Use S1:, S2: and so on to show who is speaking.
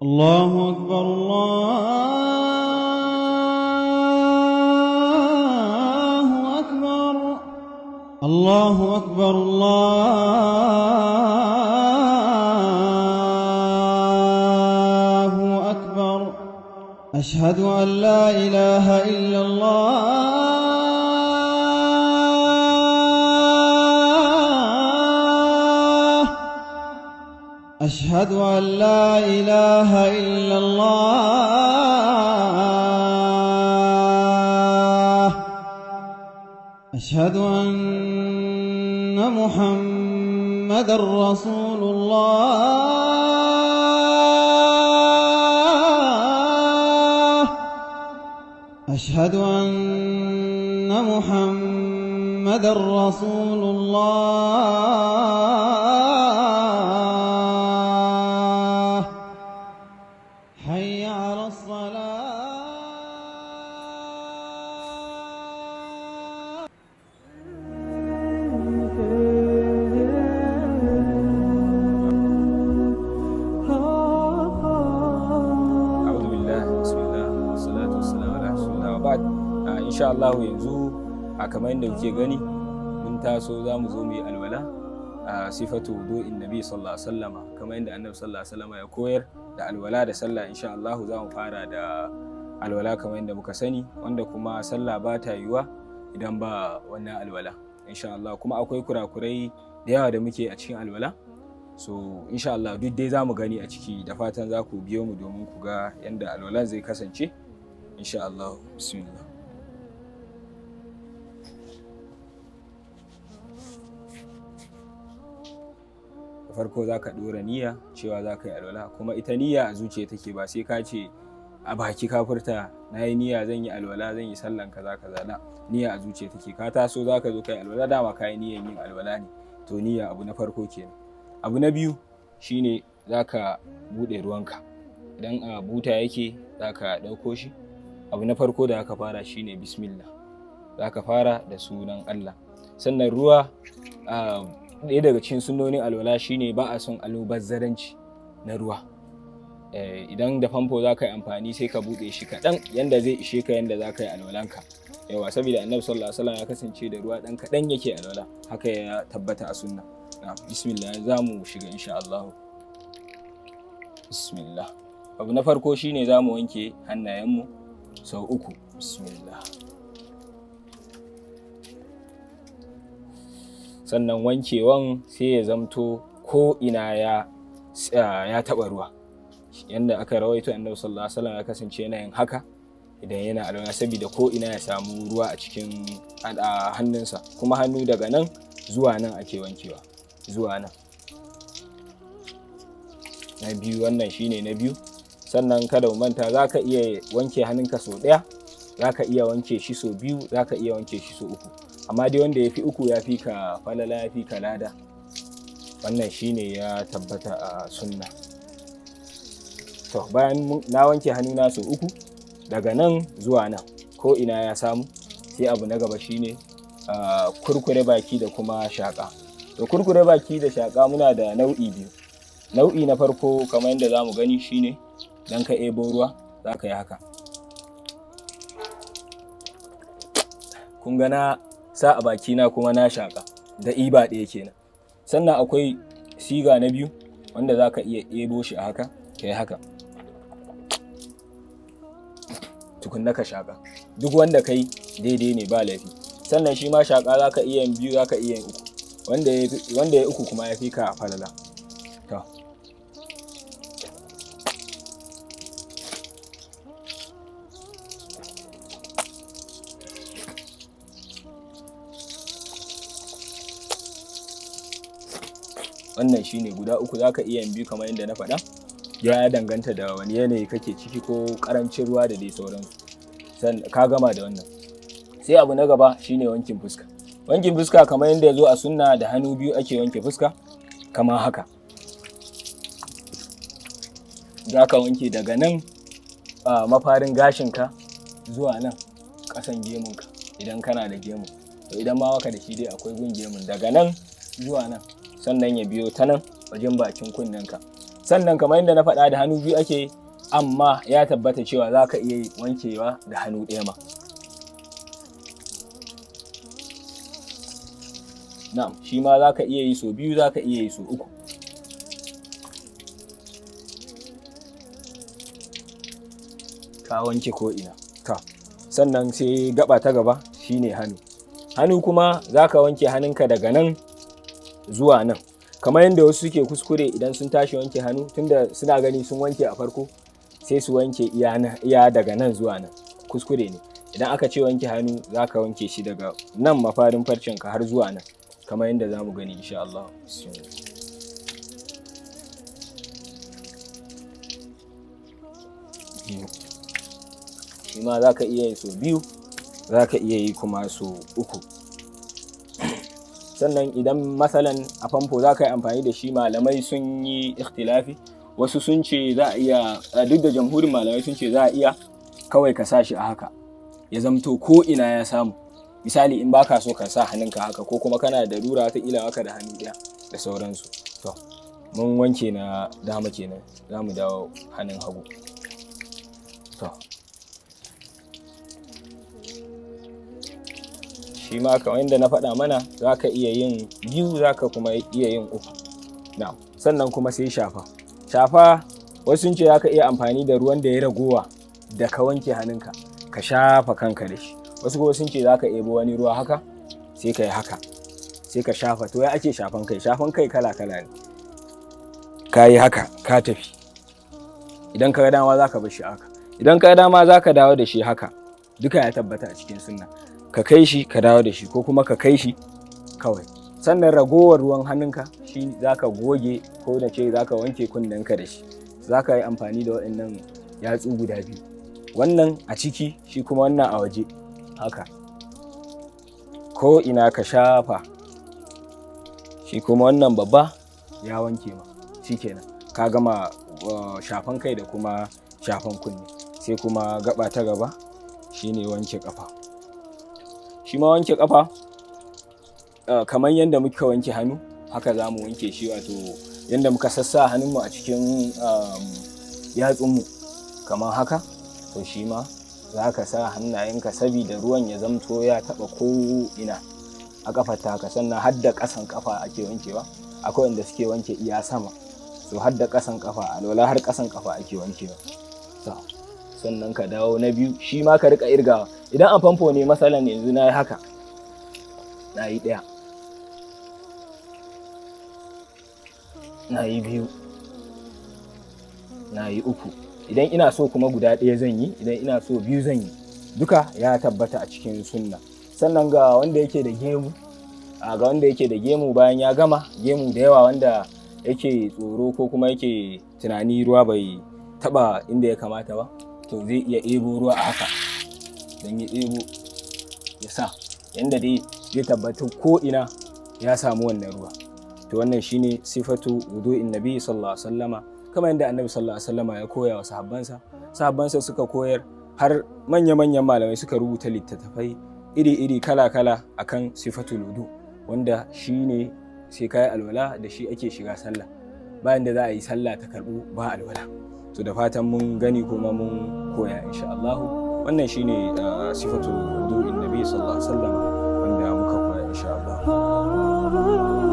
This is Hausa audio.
S1: الله أكبر الله أكبر الله أكبر الله أكبر أشهد أن لا إله إلا الله أشهد أن لا إله إلا الله أشهد أن محمدًا رسول الله أشهد أن محمدًا رسول الله حي على الصلاة
S2: أعوذ بالله بسم الله والصلاة والسلام على رسول الله وبعد إن شاء الله yanzu kamar yadda kuke gani mun taso za mu zo mu yi alwala sifatu wudu'in nabi sallallahu alaihi wasallama kamar yadda annabi sallallahu alaihi wasallama ya koyar da alwala da sallah insha Allah za mu fara da alwala kamar yadda muka sani wanda kuma sallah ba ta yiwa idan ba wannan alwala insha Allah kuma akwai kurakurai da yawa da muke a cikin alwala so insha Allah duk dai za mu gani a ciki da fatan za ku biyo mu domin ku ga yadda alwala zai kasance insha Allah bismillah farko za ka ɗora niyya cewa za ka yi alwala kuma ita niyya a zuciya take ba sai ka ce a baki ka furta na yi niyya zan yi alwala zan yi sallan kaza kaza na niyya a zuciya take ka taso za ka zo ka yi alwala dama ka yi niyyan yin alwala ne to niyya abu na farko kenan abu na biyu shine za ka buɗe ruwanka idan a buta yake za ka ɗauko shi abu na farko da aka fara shine bismillah za ka fara da sunan Allah sannan ruwa ɗaya daga cikin sunnonin alwala shine ba a son almubazzaranci na ruwa idan da famfo za ka yi amfani sai ka buɗe shi kaɗan yanda zai ishe ka yanda za ka yi alwalanka yawa saboda annabi sallallahu alaihi wasallam ya kasance da ruwa ɗan kaɗan yake alwala haka ya tabbata a sunna bismillah za mu shiga insha Allah bismillah abu na farko shine za mu wanke hannayenmu sau 3 bismillah sannan wankewan sai ya zamto ko ina ya taɓa ruwa yanda aka rawaito annabi sallallahu alaihi wasallam ya kasance yana yin haka idan yana alwala saboda ko ina ya samu ruwa a cikin hannunsa kuma hannu daga nan zuwa nan ake wankewa zuwa nan na biyu wannan shine na biyu sannan kada mu manta zaka iya wanke hannunka sau ɗaya zaka iya wanke shi sau biyu zaka iya wanke shi sau 3 amma dai wanda ya fi 3 ya fi ka falala ya fi ka lada wannan shine ya tabbata a sunna to bayan na wanke hannuna sau 3 daga nan zuwa nan ko ina ya samu sai abu na gaba shine kurkure baki da kuma shaka to kurkure baki da shaka muna da nau'i biyu nau'i na farko kamar yadda zamu gani shine dan ka ebo ruwa zaka yi haka kun ga na sa a bakina kuma na shaƙa da iba ɗaya kenan sannan akwai siga na biyu wanda za ka iya ɗebo shi a haka ka yi haka tukunna ka shaƙa duk wanda kai daidai ne ba laifi sannan shi ma shaƙa za ka iya yin 2 za ka iya yin 3 wanda ya 3 kuma ya fi ka falala to wannan shine guda 3 zaka iya yin 2 kamar yadda na faɗa ya danganta da wani yanayi kake ciki ko karancin ruwa da dai sauransu ka gama da wannan sai abu na gaba shine wankin fuska kamar yadda ya zo a sunna da hannu biyu ake wanke fuska kamar haka zaka wanke daga nan mafarin gashinka zuwa nan ƙasan gemunka idan kana da gemu to idan ma baka da shi dai akwai gun gemun daga nan zuwa nan sannan ya biyo ta nan wajen bakin kunnenka sannan kamar yadda na faɗa da hannu biyu ake, amma ya tabbata cewa za ka iya wankewa da hannu ɗaya ma. Na'am, shi ma za ka iya yi so biyu, za ka iya yi so uku. Ka wanke ko'ina. Sannan sai gaba ta gaba shine hannu. Hannu kuma za ka wanke hannunka daga nan zuwa nan. Kamar yadda wasu suke kuskure idan sun tashi wanke hannu, tunda suna gani sun wanke a farko, sai su wanke iya daga nan zuwa nan. Kuskure ne. Idan aka ce wanke hannu, za ka wanke shi daga nan mafarin farcenka har zuwa nan, kamar yadda za mu gani insha Allah. Shi ma za ka iya yi so biyu, za ka iya yi kuma so uku. Sannan idan matsalan a famfo za ka yi amfani da shi, malamai sun yi ikhtilafi. Wasu sun ce za a iya, duk da jamhurin malamai sun ce za a iya kawai ka sa shi a haka, ya zamto ko ina ya samu. Misali in baka so ka sa hannunka haka, ko kuma kana da rura ta ila haka da hannu ɗaya da sauransu. To mun wanke na dama kenan, za mu dawo hannun hagu. To shi ma kamar yadda na faɗa mana, za ka iya yin biyu, za ka kuma iya yin uku. Na'am. Sannan kuma sai shafa. Shafa wasu sun ce za ka iya amfani da ruwan da ya ragowa da ka wanke hannunka, ka shafa kanka da shi. Wasu kuma sun ce za ka ebo wani ruwa haka, sai ka yi haka, sai ka shafa. To ya ake shafan kai? Shafan kai kala-kala ne. Ka yi haka, ka tafi. Idan ka ga dama za ka bar shi haka. Idan ka ga dama za ka dawo da shi haka. Duka ya tabbata a cikin sunna. Ka kai shi ka dawo da shi, ko kuma ka kai shi kawai. Sannan ragowar ruwan hannunka shi za ka goge, ko da ce za ka wanke kunnenka da shi. Za ka yi amfani da waɗannan yatsu guda biyu, wannan a ciki, shi kuma wannan a waje haka. Ko ina ka shafa, shi kuma wannan babba ya wanke ma, shi kenan ka gama shafan kai da kuma shafan kunne. Sai kuma gaba ta gaba shine wanke ƙafa. Shi ma wanke ƙafa kamar yadda muka wanke hannu, haka za mu wanke shi, wato yadda muka sassa hannunmu a cikin yatsunmu kamar haka. To shi ma za ka sa hannayenka saboda ruwan ya zamto ya taɓa ko'ina a ƙafar taka. Sannan har da ƙasan ƙafa ake wankewa. Akwai wanda suke wanke iya sama, so har da ƙasan ƙafa, alwala har ƙasan ƙafa ake wankewa. Sannan ka dawo na biyu, shi ma ka riƙa irgawa. Idan a famfo ne, matsalan yanzu na yi haka, na yi ɗaya, na yi biyu, na yi uku. Idan ina so kuma guda ɗaya zan yi, idan ina so biyu zan yi. Duka ya tabbata a cikin sunna. Sannan ga wanda yake da gemu, bayan ya gama gemu da yawa, wanda yake tsoro ko kuma yake tunani ruwa bai taɓa inda ya kamata ba, to zai iya ebo ruwa a haka, don ya ebo ya sa, yanda dai zai tabbatar ko ina ya samu wannan ruwa. To wannan shine sifatu wudu'in nabi sallallahu alaihi wasallama, kamar yadda annabi sallallahu alaihi wasallama ya koya wa sahabbansa suka koyar, har manya-manyan malamai suka rubuta littattafai iri-iri kala-kala akan sifatul wudu, wanda shine sai kai alwala da shi ake shiga sallah, bayan da za a yi sallah ta karbu ba alwala. To da fatan mun gani kuma mun koya insha Allah. Wannan shine sifatul wudu'in nabi sallallahu alaihi wasallam wanda muka koya insha Allah.